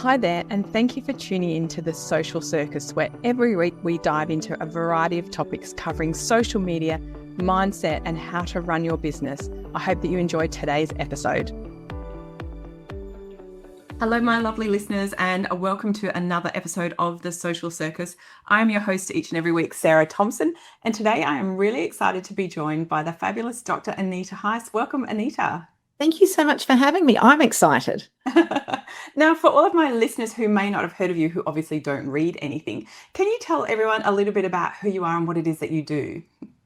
Hi there, and thank you for tuning in to The Social Circus, where every week we dive into a variety of topics covering social media, mindset, and how to run your business. I hope that you enjoyed today's episode. Hello, my lovely listeners, and welcome to another episode of The Social Circus. I am your host each and every week, Sarah Thompson, and today I am really excited to be joined by the fabulous Dr. Anita Heiss. Welcome, Anita. Thank you so much for having me. I'm excited. Now, for all of my listeners who may not have heard of you, who obviously don't read anything, can you tell everyone a little bit about who you are and what it is that you do?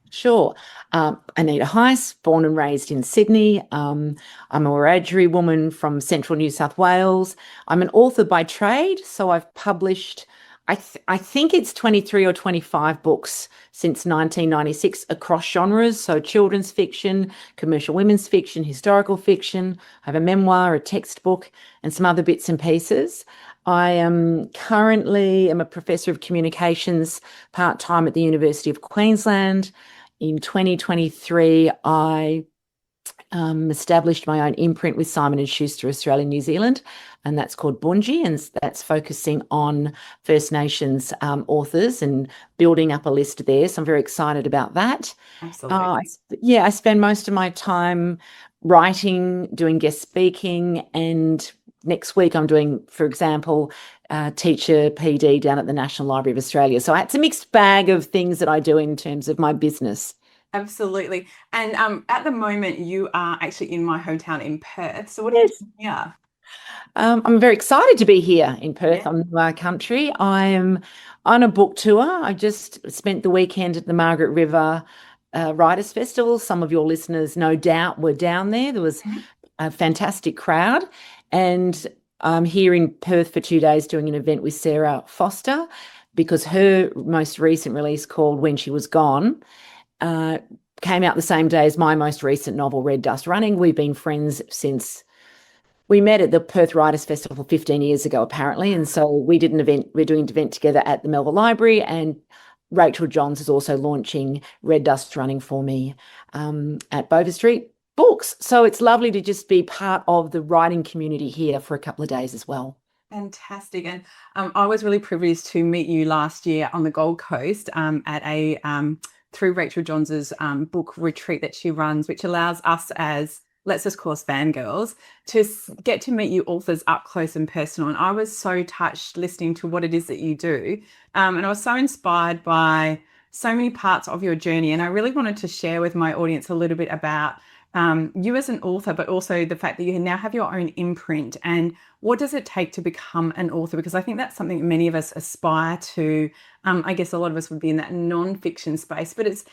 Sure. Anita Heiss, born and raised in Sydney. I'm a Wiradjuri woman from central New South Wales. I'm an author by trade, so I've published, I think it's 23 or 25 books since 1996 across genres, so children's fiction, commercial women's fiction, historical fiction. I have a memoir, a textbook, and some other bits and pieces. I am currently a professor of communications part-time at the University of Queensland. In 2023, I established my own imprint with Simon & Schuster Australia New Zealand, and that's called Bungee, and that's focusing on First Nations authors and building up a list there. So I'm very excited about that. Absolutely. I spend most of my time writing, doing guest speaking, and next week I'm doing, for example, teacher PD down at the National Library of Australia. So it's a mixed bag of things that I do in terms of my business. Absolutely. And at the moment, you are actually in my hometown in Perth. So what Yes. are you doing here? I'm very excited to be here in Perth Yeah. on my country. I am on a book tour. I just spent the weekend at the Margaret River Writers Festival. Some of your listeners, no doubt, were down there. There was a fantastic crowd. And I'm here in Perth for 2 days doing an event with Sarah Foster because her most recent release, called When She Was Gone, came out the same day as my most recent novel, Red Dust Running. We've been friends since we met at the Perth Writers Festival 15 years ago, apparently. And so we're doing an event together at the Melbourne Library, and Rachel Johns is also launching Red Dust Running for me at Bover Street Books. So it's lovely to just be part of the writing community here for a couple of days as well. Fantastic. And I was really privileged to meet you last year on the Gold Coast at a through Rachel Johns's book retreat that she runs, which allows us as, let's just call us fangirls, to get to meet you authors up close and personal. And I was so touched listening to what it is that you do. And I was so inspired by so many parts of your journey. And I really wanted to share with my audience a little bit about you as an author, but also the fact that you now have your own imprint, and what does it take to become an author? Because I think that's something many of us aspire to. I guess a lot of us would be in that non-fiction space, but it's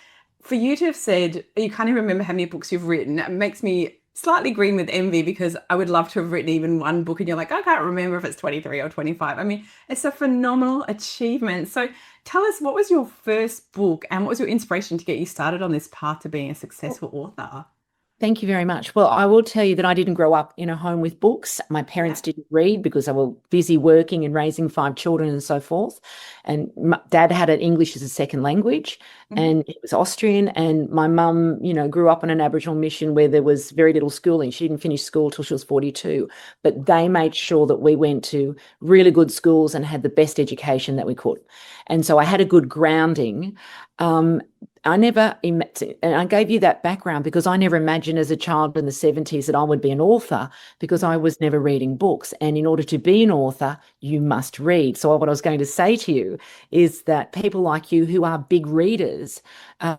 for you to have said you can't even remember how many books you've written. It makes me slightly green with envy, because I would love to have written even one book and you're like, I can't remember if it's 23 or 25. I mean, it's a phenomenal achievement. So tell us, what was your first book and what was your inspiration to get you started on this path to being a successful author? Thank you very much. Well, I will tell you that I didn't grow up in a home with books. My parents didn't read because they were busy working and raising 5 children and so forth. And Dad had an English as a second language, and he was Austrian. And my mum, grew up on an Aboriginal mission where there was very little schooling. She didn't finish school till she was 42. But they made sure that we went to really good schools and had the best education that we could. And so I had a good grounding. And I gave you that background because I never imagined as a child in the 70s that I would be an author, because I was never reading books. And in order to be an author, you must read. So what I was going to say to you is that people like you who are big readers,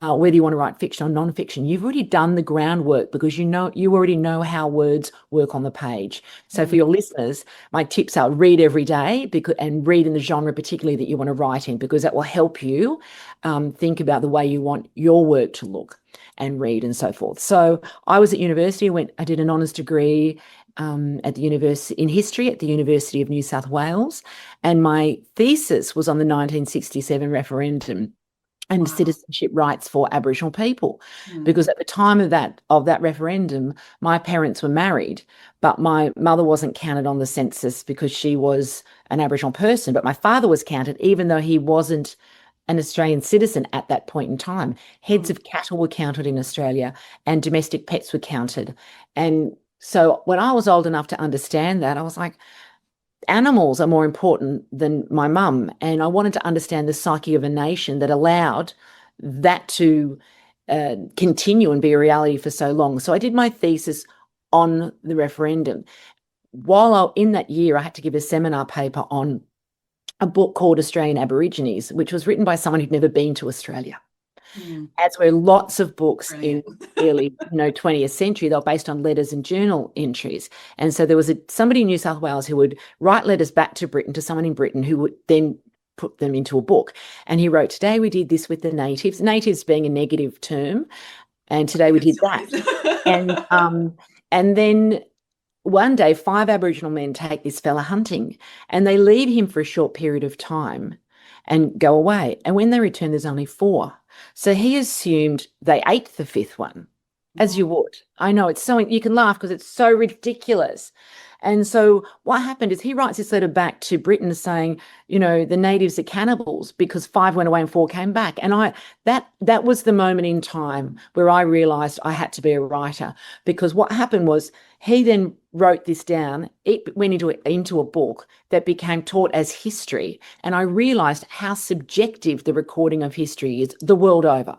whether you want to write fiction or non-fiction, you've already done the groundwork, because you already know how words work on the page. So for your listeners, my tips are read every day, and read in the genre particularly that you want to write in, because that will help you think about the way you want your work to look and read and so forth. So I was at university. I did an honours degree at the university in history at the University of New South Wales, and my thesis was on the 1967 referendum and citizenship rights for Aboriginal people, because at the time of that referendum, my parents were married, but my mother wasn't counted on the census because she was an Aboriginal person, but my father was counted even though he wasn't an Australian citizen at that point in time. Heads of cattle were counted in Australia, and domestic pets were counted. And so when I was old enough to understand that, I was like, animals are more important than my mum. And I wanted to understand the psyche of a nation that allowed that to continue and be a reality for so long. So I did my thesis on the referendum. In that year, I had to give a seminar paper on a book called Australian Aborigines, which was written by someone who'd never been to Australia. As were lots of books in early 20th century. They were based on letters and journal entries. And so there was somebody in New South Wales who would write letters back to Britain, to someone in Britain, who would then put them into a book. And he wrote, today we did this with the natives being a negative term. And today we did that. And then one day, 5 Aboriginal men take this fella hunting, and they leave him for a short period of time and go away. And when they return, there's only 4. So he assumed they ate the 5th one, as you would. I know, it's so, you can laugh because it's so ridiculous. And so what happened is he writes this letter back to Britain saying, the natives are cannibals because 5 went away and 4 came back. And that was the moment in time where I realized I had to be a writer, because what happened was he then wrote this down. It went into a book that became taught as history. And I realized how subjective the recording of history is the world over.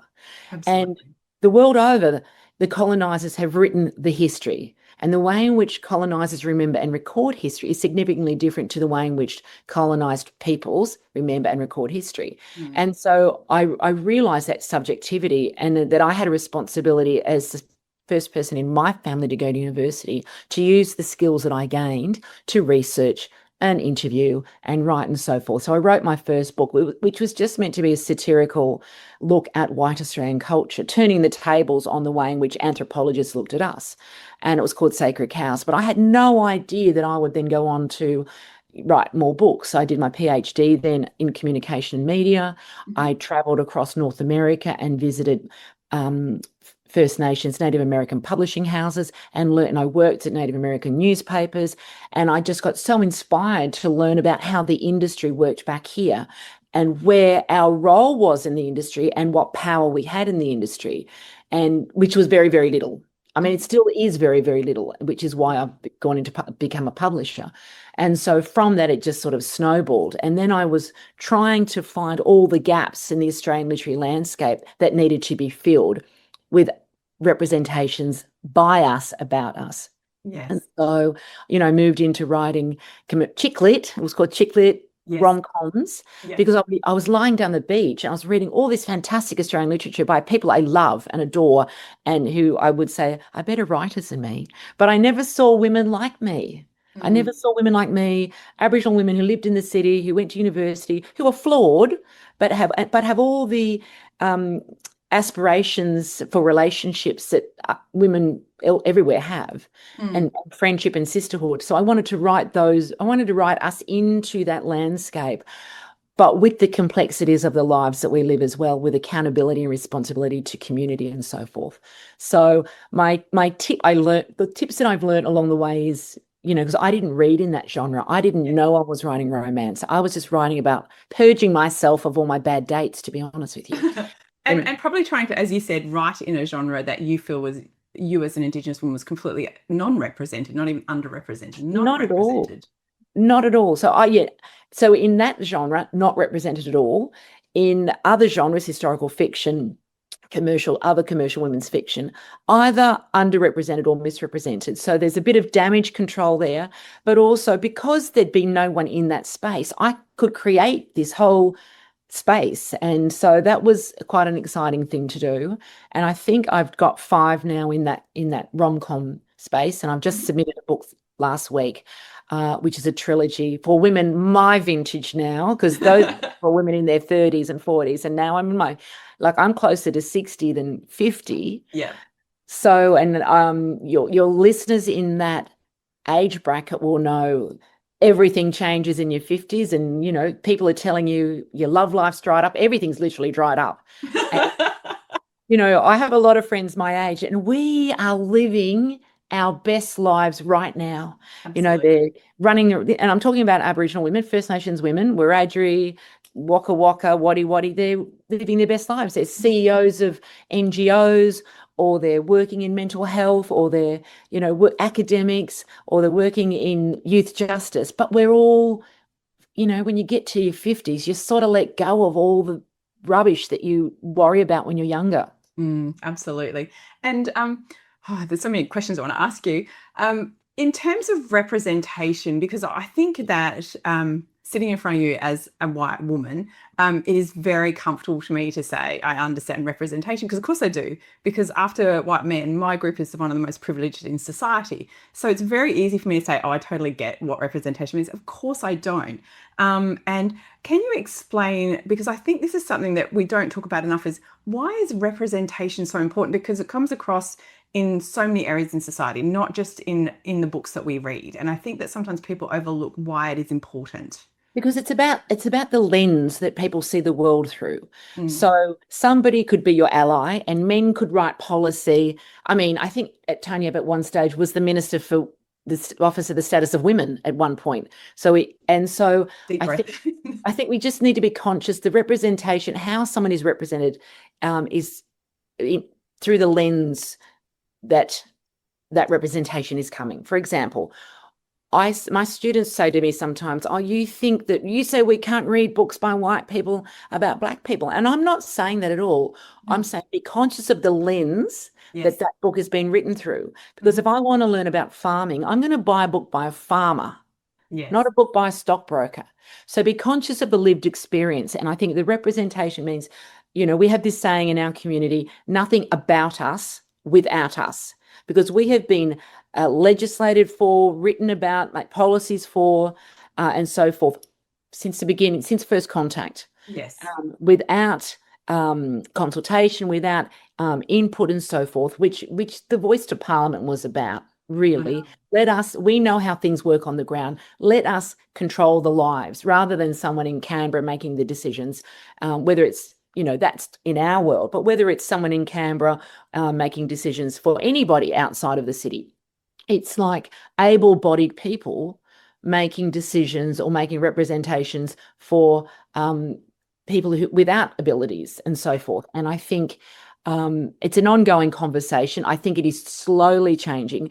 Absolutely. And the world over, the colonizers have written the history. And the way in which colonizers remember and record history is significantly different to the way in which colonized peoples remember and record history. And so I realized that subjectivity, and that I had a responsibility as the first person in my family to go to university to use the skills that I gained to research and interview and write and so forth. So I wrote my first book, which was just meant to be a satirical look at white Australian culture, turning the tables on the way in which anthropologists looked at us. And it was called Sacred Cows. But I had no idea that I would then go on to write more books. I did my PhD then in communication and media. I traveled across North America and visited First Nations, Native American publishing houses, and I worked at Native American newspapers. And I just got so inspired to learn about how the industry worked back here and where our role was in the industry and what power we had in the industry, and which was very, very little. I mean, it still is very, very little, which is why I've gone into become a publisher. And so from that, it just sort of snowballed. And then I was trying to find all the gaps in the Australian literary landscape that needed to be filled with representations by us, about us. Yes. And so, moved into writing chick lit. It was called chick lit. Yes. Rom-coms, yes. Because I was lying down the beach and I was reading all this fantastic Australian literature by people I love and adore, and who I would say are better writers than me. But I never saw women like me. I never saw women like me, Aboriginal women who lived in the city, who went to university, who are flawed, but have all the aspirations for relationships that women everywhere have, and friendship and sisterhood. So I wanted to write us into that landscape, but with the complexities of the lives that we live as well, with accountability and responsibility to community and so forth. So the tips that I've learned along the way is, because I didn't read in that genre. I didn't know I was writing romance. I was just writing about purging myself of all my bad dates, to be honest with you. And probably trying to, as you said, write in a genre that you feel was, you as an Indigenous woman, was completely non-represented, not even underrepresented, not represented. Not at all. So in that genre, not represented at all. In other genres, historical fiction, other commercial women's fiction, either underrepresented or misrepresented. So there's a bit of damage control there, but also because there'd been no one in that space, I could create this whole space. And so that was quite an exciting thing to do. And I think I've got 5 now in that rom-com space. And I've just submitted a book last week, which is a trilogy for women my vintage now, because those were women in their 30s and 40s. And now I'm closer to 60 than 50. Yeah. So, and your listeners in that age bracket will know everything changes in your 50s, and people are telling you your love life's dried up. Everything's literally dried up. And, I have a lot of friends my age, and we are living our best lives right now. Absolutely. They're running, and I'm talking about Aboriginal women, First Nations women, Wiradjuri, Waka Waka, Wadi Wadi. They're living their best lives. They're CEOs of NGOs, or they're working in mental health, or they're, academics, or they're working in youth justice. But we're all, when you get to your 50s, you sort of let go of all the rubbish that you worry about when you're younger. Absolutely. And there's so many questions I want to ask you. In terms of representation, because I think that sitting in front of you as a white woman, it is very comfortable to me to say I understand representation, because of course I do, because after white men, my group is one of the most privileged in society. So it's very easy for me to say, oh, I totally get what representation means. Of course I don't. And can you explain, because I think this is something that we don't talk about enough, is why is representation so important? Because it comes across in so many areas in society, not just in the books that we read. And I think that sometimes people overlook why it is important. Because it's about the lens that people see the world through. So somebody could be your ally, and men could write policy. I mean, I think at Tony Abbott at one stage was the Minister for the Office of the Status of Women at one point. I think we just need to be conscious the representation, how someone is represented, is through the lens that representation is coming. For example, my students say to me sometimes, oh, you say we can't read books by white people about black people. And I'm not saying that at all. I'm saying be conscious of the lens that book has been written through. Because if I want to learn about farming, I'm going to buy a book by a farmer, not a book by a stockbroker. So be conscious of the lived experience. And I think the representation means, we have this saying in our community, nothing about us without us, because we have been legislated for, written about, make policies for, and so forth since the beginning, since first contact. Yes. Without consultation, without input and so forth, which the voice to Parliament was about, really. We know how things work on the ground. Let us control the lives rather than someone in Canberra making the decisions, whether it's, that's in our world, but whether it's someone in Canberra making decisions for anybody outside of the city. It's like able-bodied people making decisions or making representations for people without abilities and so forth. And I think it's an ongoing conversation. I think it is slowly changing.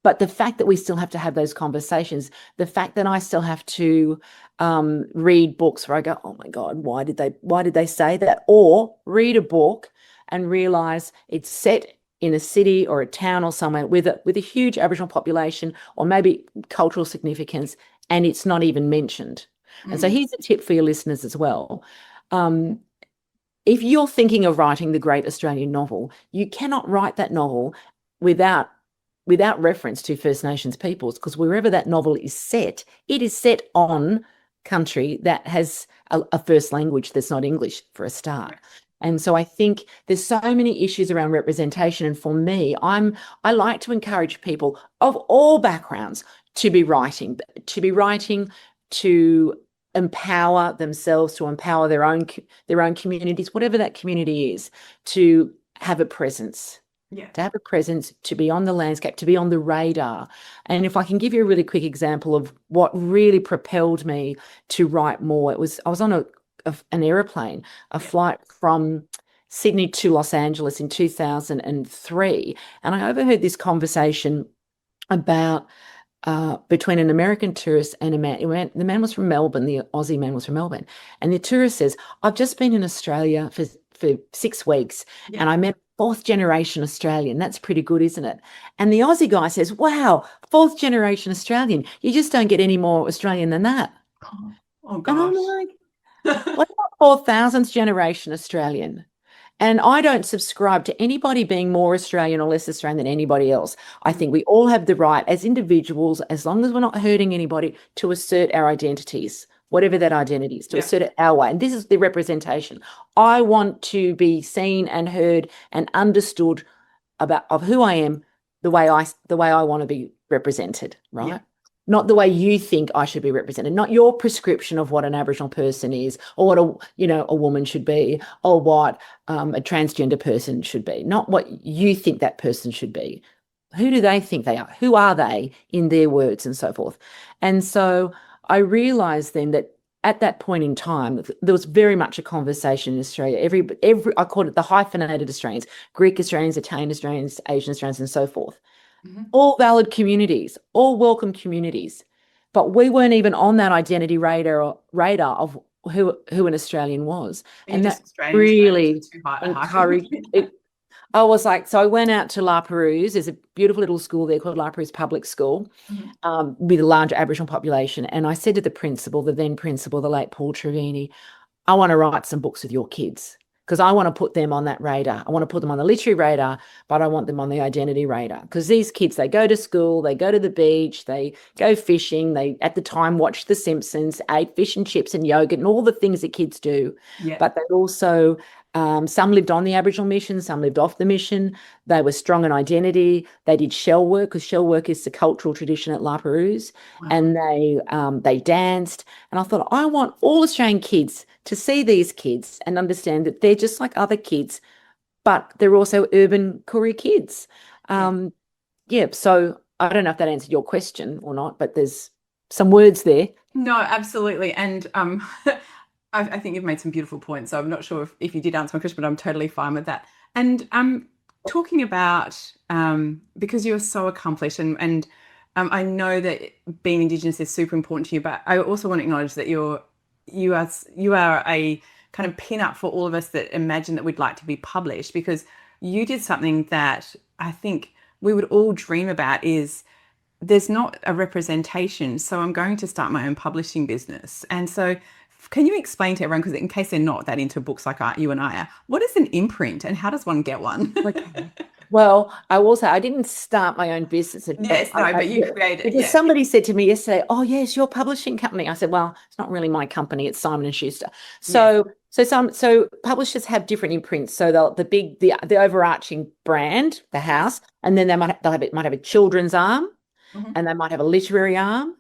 But the fact that we still have to have those conversations, the fact that I still have to read books where I go, oh my God, why did they say that? Or read a book and realize it's set in a city or a town or somewhere with a huge Aboriginal population or maybe cultural significance, and it's not even mentioned. And so here's a tip for your listeners as well. If you're thinking of writing the great Australian novel, you cannot write that novel without reference to First Nations peoples, because wherever that novel is set, it is set on country that has a first language that's not English, for a start. And so I think there's so many issues around representation. And for me, I like to encourage people of all backgrounds to be writing, to empower themselves, to empower their own communities, whatever that community is, to have a presence. To have a presence, to be on the landscape, to be on the radar. And if I can give you a really quick example of what really propelled me to write more, I was on an aeroplane, a flight from Sydney to Los Angeles in 2003, and I overheard this conversation about between an American tourist and a man. The man was from Melbourne, the Aussie man was from Melbourne, and the tourist says, I've just been in Australia for 6 weeks and I met fourth generation Australian. That's pretty good, isn't it? And the Aussie guy says, wow, fourth generation Australian. You just don't get any more Australian than that. Oh gosh. And I'm like, what about 4,000th generation Australian? And I don't subscribe to anybody being more Australian or less Australian than anybody else. I think we all have the right as individuals, as long as we're not hurting anybody, to assert our identities, whatever that identity is, to assert it our way. And this is the representation. I want to be seen and heard and understood of who I am, the way I want to be represented, right? Yeah. Not the way you think I should be represented, not your prescription of what an Aboriginal person is, or what a woman should be, or what a transgender person should be, not what you think that person should be. Who do they think they are? Who are they in their words and so forth? And so I realized then that at that point in time, there was very much a conversation in Australia. Every I called it the hyphenated Australians, Greek Australians, Italian Australians, Asian Australians, and so forth. All valid communities, all welcome communities. But we weren't even on that identity radar of who an Australian was. And that really encouraged it. I was like, so I went out to La Perouse. There's a beautiful little school there called La Perouse Public School, with a large Aboriginal population. And I said to the principal, the then principal, the late Paul Trevini, I want to write some books with your kids because I want to put them on that radar. I want to put them on the literary radar, but I want them on the identity radar because these kids, they go to school, they go to the beach, they go fishing. They, at the time, watched The Simpsons, ate fish and chips and yogurt and all the things that kids do. Yeah. But they also... some lived on the Aboriginal mission, some lived off the mission. They were strong in identity. They did shell work because shell work is the cultural tradition at La Perouse. Wow. And they danced. And I thought, I want all Australian kids to see these kids and understand that they're just like other kids, but they're also urban Koori kids. So I don't know if that answered your question or not, but there's some words there. No, absolutely. And I think you've made some beautiful points. So I'm not sure if you did answer my question, but I'm totally fine with that. And talking about, because you're so accomplished and I know that being Indigenous is super important to you, but I also want to acknowledge that you are a kind of pin-up for all of us that imagine that we'd like to be published, because you did something that I think we would all dream about. Is there's not a representation, so I'm going to start my own publishing business. And so can you explain to everyone, because in case they're not that into books like you and I are, what is an imprint and how does one get one? Okay. Well, I will say I didn't start my own business. Yes, but you created it. Because somebody said to me yesterday, "Oh, yes, your publishing company." I said, "Well, it's not really my company; it's Simon and Schuster." So publishers have different imprints. So the overarching brand, the house, and then they might have a children's arm, and they might have a literary arm.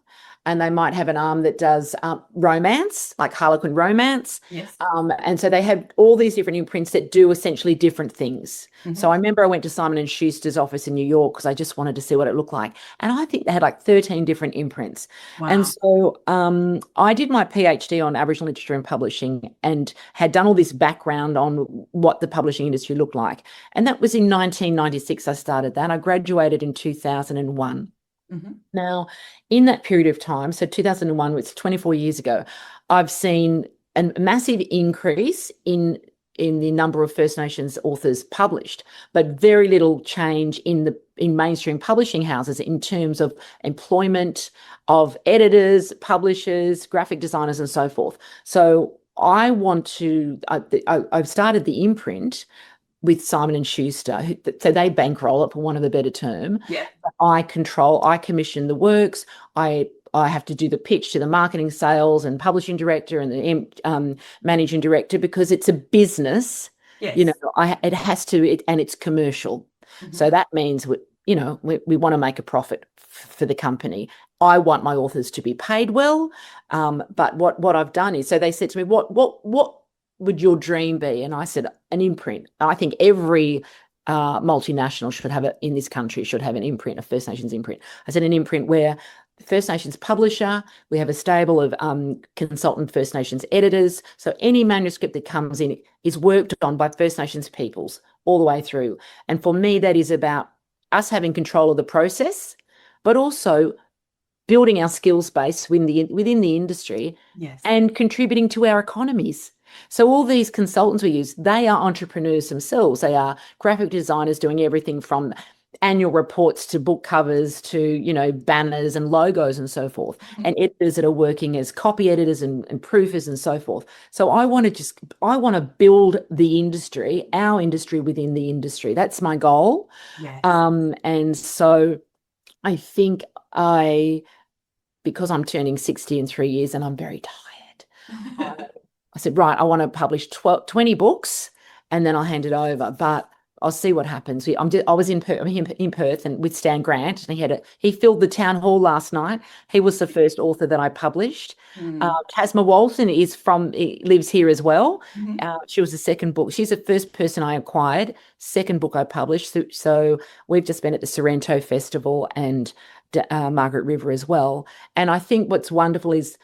And they might have an arm that does romance, like Harlequin romance. Yes. And so they have all these different imprints that do essentially different things. So I remember I went to Simon and Schuster's office in New York because I just wanted to see what it looked like. And I think they had like 13 different imprints. Wow. And so I did my PhD on Aboriginal literature and publishing and had done all this background on what the publishing industry looked like. And that was in 1996 I started that. I graduated in 2001. Now, in that period of time, so 2001, which is 24 years ago, I've seen a massive increase in the number of First Nations authors published, but very little change in mainstream publishing houses in terms of employment of editors, publishers, graphic designers, and so forth. So I've started the imprint with Simon and Schuster, so they bankroll it, for want of a better term. Yeah. I commission the works. I have to do the pitch to the marketing, sales, and publishing director and the managing director because it's a business. Yes. It has to, and it's commercial. So that means we want to make a profit for the company. I want my authors to be paid well, but what I've done is, so they said to me, what would your dream be? And I said, an imprint. I think every multinational in this country should have an imprint, a First Nations imprint. I said an imprint where the First Nations publisher, we have a stable of consultant First Nations editors. So any manuscript that comes in is worked on by First Nations peoples all the way through. And for me, that is about us having control of the process, but also building our skills base within the industry. Yes. And contributing to our economies. So all these consultants we use, they are entrepreneurs themselves. They are graphic designers doing everything from annual reports to book covers to, banners and logos and so forth, and editors that are working as copy editors and proofers and so forth. So I want to build the industry, our industry within the industry. That's my goal. Yes. And so I think because I'm turning 60 in 3 years and I'm very tired, I said, right, I want to publish 20 books and then I'll hand it over, but I'll see what happens. I was in Perth and with Stan Grant, and he filled the town hall last night. He was the first author that I published. Tasma Walton lives here as well. She was the second book. She's the first person I acquired, second book I published. So we've just been at the Sorrento Festival and Margaret River as well. And I think what's wonderful is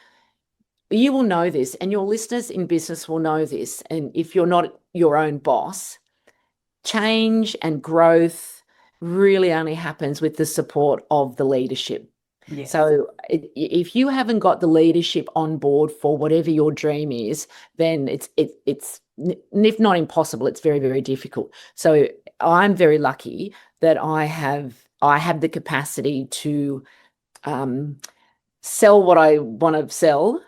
you will know this, and your listeners in business will know this. And if you're not your own boss, change and growth really only happens with the support of the leadership. Yes. So if you haven't got the leadership on board for whatever your dream is, then it's if not impossible, it's very, very difficult. So I'm very lucky that I have the capacity to sell what I want to sell,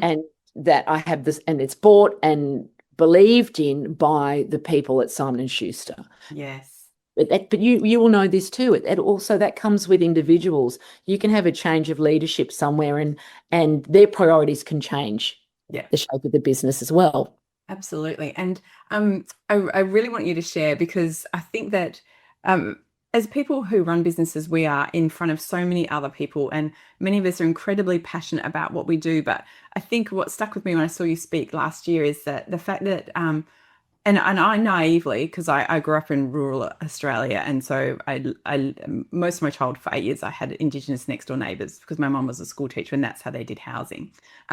and that I have this, and it's bought and believed in by the people at Simon and Schuster. Yes. But you will know this too. It also, that comes with individuals. You can have a change of leadership somewhere, and their priorities can change the shape of the business as well. Absolutely. And I really want you to share, because I think that as people who run businesses, we are in front of so many other people, and many of us are incredibly passionate about what we do. But I think what stuck with me when I saw you speak last year is that the fact that and I naively, because I grew up in rural Australia, and so I most of my childhood for 8 years I had Indigenous next door neighbours, because my mum was a school teacher and that's how they did housing.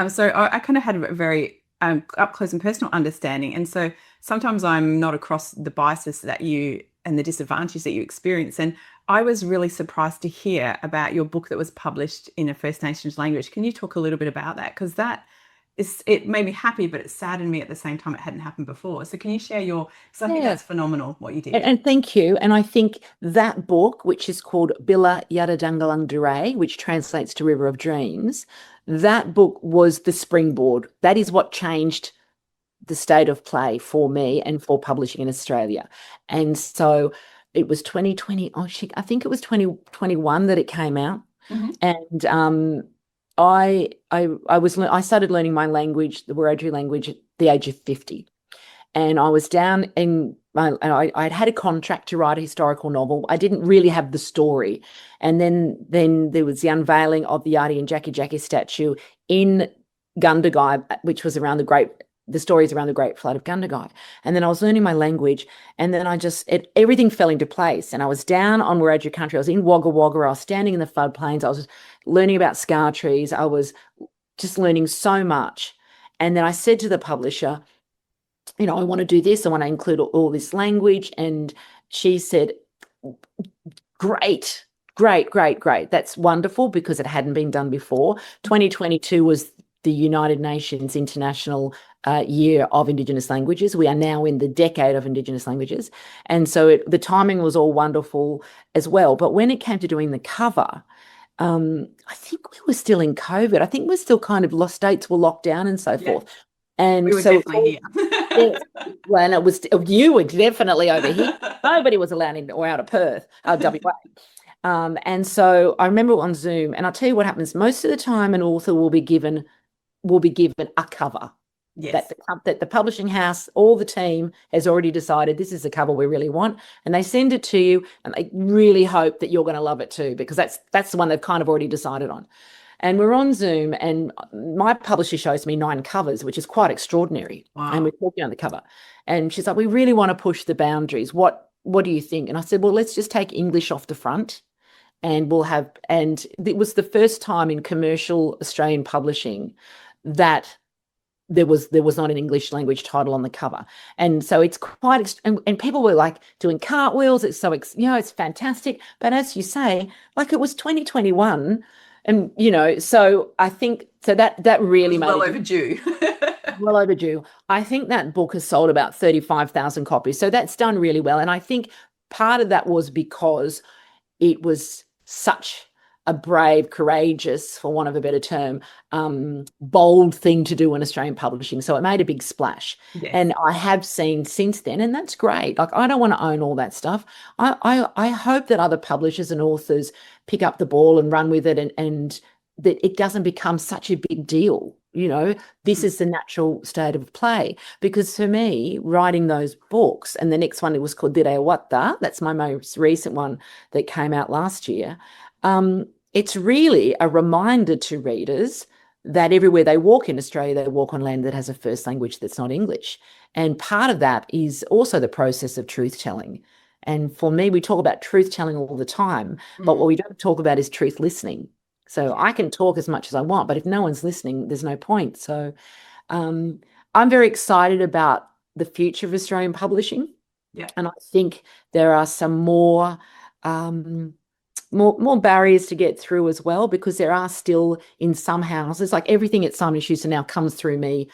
So I kind of had a very up close and personal understanding, and so sometimes I'm not across the biases that you and the disadvantages that you experience. And I was really surprised to hear about your book that was published in a First Nations language. Can you talk a little bit about that? Because it made me happy, but it saddened me at the same time. It hadn't happened before. So can you share because I think that's phenomenal what you did. And thank you. And I think that book, which is called Billa Yadadangalang Duray, which translates to River of Dreams, that book was the springboard. That is what changed the state of play for me and for publishing in Australia. And so it was 2020. I think it was 2021 that it came out. And I started learning my language, the Wiradjuri language, at the age of 50. And I was down in I'd had a contract to write a historical novel. I didn't really have the story. And then there was the unveiling of the Yardie and Jackie Jackie statue in Gundagai, which was around the stories around the Great Flood of Gundagai. And then I was learning my language, and then everything fell into place. And I was down on Wiradjuri country. I was in Wagga Wagga. I was standing in the floodplains. I was learning about scar trees. I was just learning so much. And then I said to the publisher, I want to do this. I want to include all this language. And she said, great. That's wonderful, because it hadn't been done before. 2022 was the United Nations International Year of Indigenous Languages. We are now in the decade of Indigenous languages. And so the timing was all wonderful as well. But when it came to doing the cover, I think we were still in COVID. I think we're still kind of states were locked down and so forth. And we were definitely here. Well, and you were definitely over here. Nobody was allowed in or out of Perth, WA. And so I remember on Zoom, and I'll tell you what happens. Most of the time, an author will be given a cover. Yes. That the publishing house, all the team has already decided this is the cover we really want, and they send it to you, and they really hope that you're going to love it too, because that's the one they've kind of already decided on. And we're on Zoom, and my publisher shows me 9 covers, which is quite extraordinary. Wow. And we're talking on the cover, and she's like, "We really want to push the boundaries. What do you think?" And I said, "Well, let's just take English off the front, and and it was the first time in commercial Australian publishing that there was not an English language title on the cover." And so it's quite, and people were like doing cartwheels. It's so, it's fantastic. But as you say, it was 2021, and, so I think, so that really made well overdue. Well overdue. I think that book has sold about 35,000 copies. So that's done really well. And I think part of that was because it was such a brave, courageous, for want of a better term, bold thing to do in Australian publishing. So it made a big splash. Yes. And I have seen since then, and that's great. I don't want to own all that stuff. I hope that other publishers and authors pick up the ball and run with it, and that it doesn't become such a big deal. This is the natural state of play. Because for me, writing those books, and the next one, it was called Dire Watta, that's my most recent one that came out last year. It's really a reminder to readers that everywhere they walk in Australia, they walk on land that has a first language that's not English. And part of that is also the process of truth-telling. And for me, we talk about truth-telling all the time, but what we don't talk about is truth listening. So I can talk as much as I want, but if no one's listening, there's no point. So I'm very excited about the future of Australian publishing. Yeah. And I think there are some more barriers to get through as well, because there are still in some houses, like everything at Simon & Schuster now comes through me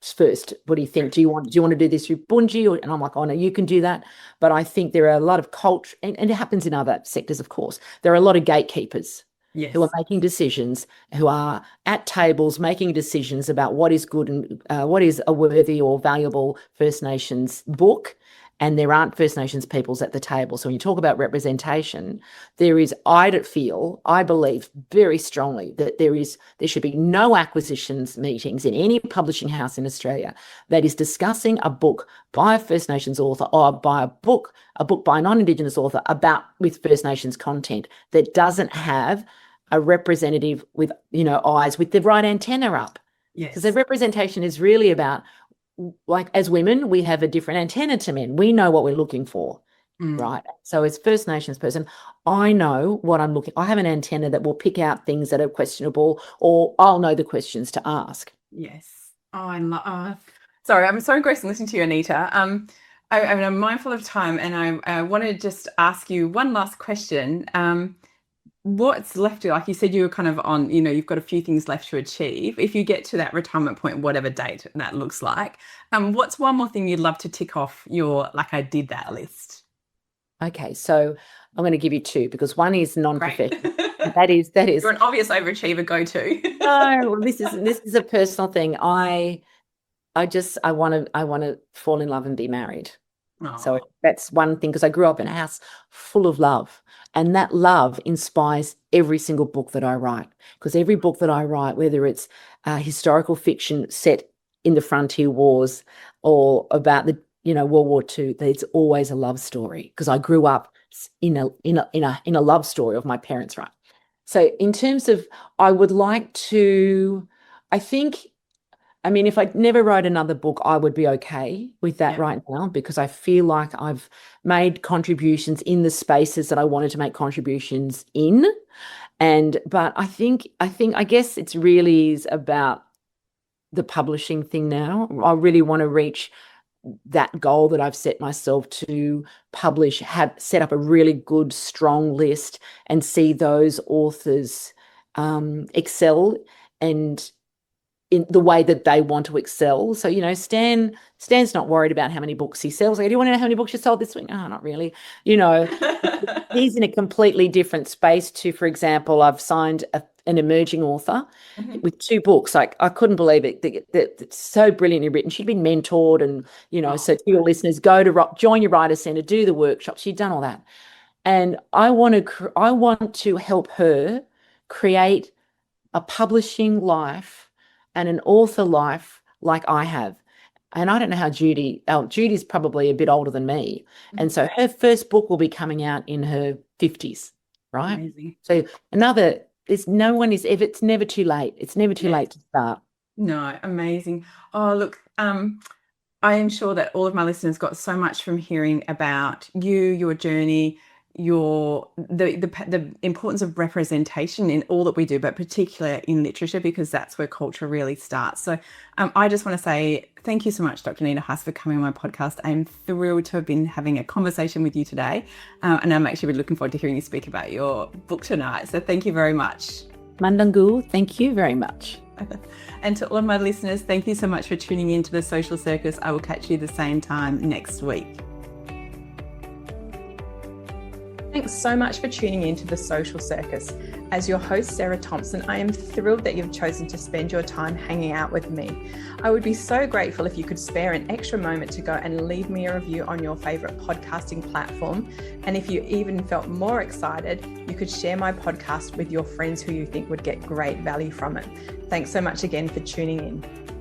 first. What do you think? Do you want to do this through Bungee? And I'm like, oh no, you can do that. But I think there are a lot of culture, and it happens in other sectors, of course. There are a lot of gatekeepers. Yes. Who are making decisions, who are at tables making decisions about what is good and what is a worthy or valuable First Nations book. And there aren't First Nations peoples at the table. So when you talk about representation, I believe very strongly that there should be no acquisitions meetings in any publishing house in Australia that is discussing a book by a First Nations author or by a book by a non-Indigenous author with First Nations content that doesn't have a representative with, eyes with the right antenna up. Yes. Because the representation is really about, like, as women, we have a different antenna to men. We know what we're looking for, right? So as First Nations person, I know what I'm looking. I have an antenna that will pick out things that are questionable, or I'll know the questions to ask. Yes. Oh, sorry, I'm so engrossed in listening to you, Anita. I'm mindful of time, and I want to just ask you one last question. What's left? Like you said, you were kind of on, you've got a few things left to achieve. If you get to that retirement point, whatever date that looks like, what's one more thing you'd love to tick off your, like, I did that list? Okay, so I'm going to give you two, because one is non-professional. that is You're an obvious overachiever. Go to. No, well, this is a personal thing. I want to fall in love and be married. Oh. So that's one thing, because I grew up in a house full of love, and that love inspires every single book that I write. Because every book that I write, whether it's historical fiction set in the frontier wars or about the World War II, it's always a love story, because I grew up in a love story of my parents, right? So in terms of, I would like to, if I never wrote another book, I would be okay with that right now, because I feel like I've made contributions in the spaces that I wanted to make contributions in. But I guess it's really is about the publishing thing now. I really want to reach that goal that I've set myself to publish, set up a really good, strong list, and see those authors excel and in the way that they want to excel. So, Stan's not worried about how many books he sells. Like, do you want to know how many books you sold this week? Oh, not really. He's in a completely different space to, for example, I've signed an emerging author with 2 books. Like, I couldn't believe it. It's so brilliantly written. She'd been mentored, and, so to your listeners, join your writer center, do the workshops. She'd done all that. And I want to help her create a publishing life and an author life like I have. And I don't know how Judy's probably a bit older than me. And so her first book will be coming out in her 50s, right? Amazing. So it's never too late. It's never too late to start. No, amazing. Oh, look, I am sure that all of my listeners got so much from hearing about you, your journey, the importance of representation in all that we do, but particularly in literature, because that's where culture really starts. So I just want to say thank you so much, Dr. Anita Heiss, for coming on my podcast. I'm thrilled to have been having a conversation with you today, and I'm actually really looking forward to hearing you speak about your book tonight. So thank you very much. Mandangu, thank you very much. And to all of my listeners, thank you so much for tuning in to The Social Circus. I will catch you the same time next week. Thanks so much for tuning in to The Social Circus. As your host, Sarah Thompson, I am thrilled that you've chosen to spend your time hanging out with me. I would be so grateful if you could spare an extra moment to go and leave me a review on your favorite podcasting platform. And if you even felt more excited, you could share my podcast with your friends who you think would get great value from it. Thanks so much again for tuning in.